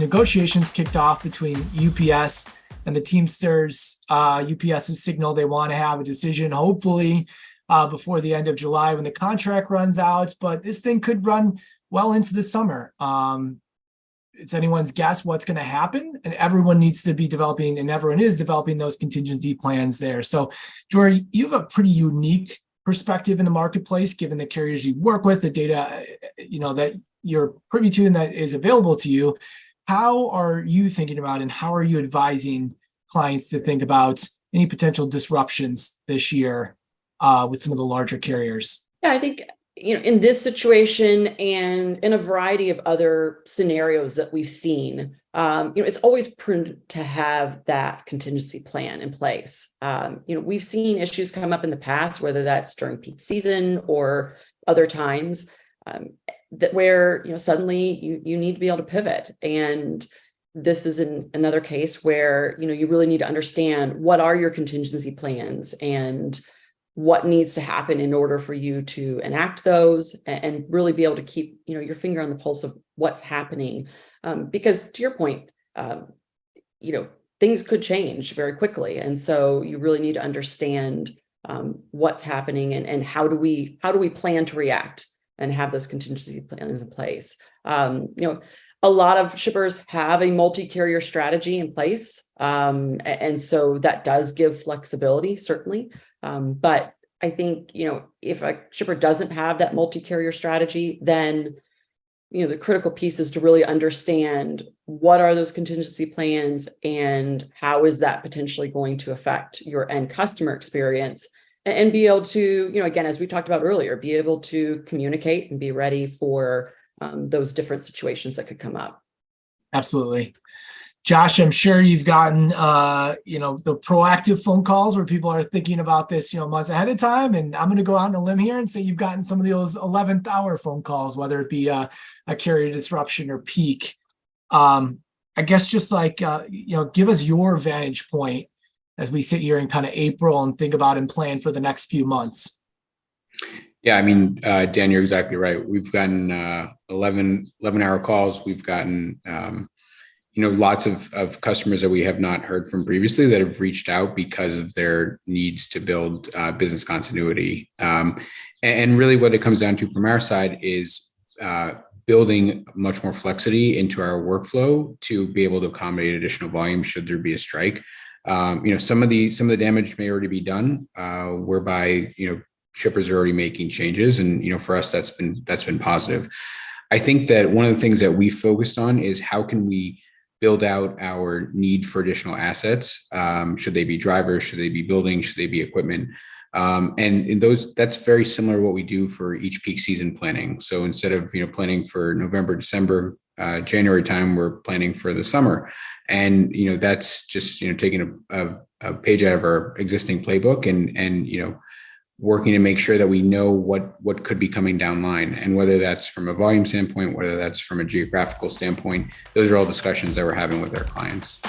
negotiations kicked off between UPS and the Teamsters. UPS has signaled they want to have a decision, hopefully, before the end of July when the contract runs out. But this thing could run well into the summer. It's anyone's guess what's going to happen, and everyone needs to be developing, and everyone is developing those contingency plans there. So, Jorie, you have a pretty unique perspective in the marketplace, given the carriers you work with, the data, that you're privy to and that is available to you. How are you thinking about, and how are you advising clients to think about any potential disruptions this year with some of the larger carriers? Yeah, I think, in this situation and in a variety of other scenarios that we've seen, it's always prudent to have that contingency plan in place. We've seen issues come up in the past, whether that's during peak season or other times, that where, suddenly you need to be able to pivot. And this is another case where, you really need to understand what are your contingency plans and what needs to happen in order for you to enact those and really be able to keep, your finger on the pulse of what's happening. Because to your point, things could change very quickly. And so you really need to understand what's happening and how do we plan to react and have those contingency plans in place. A lot of shippers have a multi-carrier strategy in place. And so that does give flexibility, certainly. But I think, if a shipper doesn't have that multi-carrier strategy, then, the critical piece is to really understand what are those contingency plans and how is that potentially going to affect your end customer experience, and be able to, again, as we talked about earlier, be able to communicate and be ready for those different situations that could come up. Absolutely. Josh, I'm sure you've gotten, the proactive phone calls where people are thinking about this, months ahead of time. And I'm going to go out on a limb here and say you've gotten some of those 11th hour phone calls, whether it be a carrier disruption or peak. I guess just like, give us your vantage point as we sit here in kind of April and think about and plan for the next few months. Yeah, Dan, you're exactly right. We've gotten 11-hour calls. We've gotten, lots of customers that we have not heard from previously that have reached out because of their needs to build business continuity. And really what it comes down to from our side is building much more flexity into our workflow to be able to accommodate additional volume should there be a strike. Some of the damage may already be done, whereby, shippers are already making changes. And, for us, that's been positive. I think that one of the things that we focused on is how can we build out our need for additional assets. Should they be drivers? Should they be buildings? Should they be equipment? And in those, that's very similar to what we do for each peak season planning. So instead of, planning for November, December, January time, we're planning for the summer. And, that's just, taking a page out of our existing playbook and working to make sure that we know what could be coming down line, and whether that's from a volume standpoint, whether that's from a geographical standpoint, those are all discussions that we're having with our clients.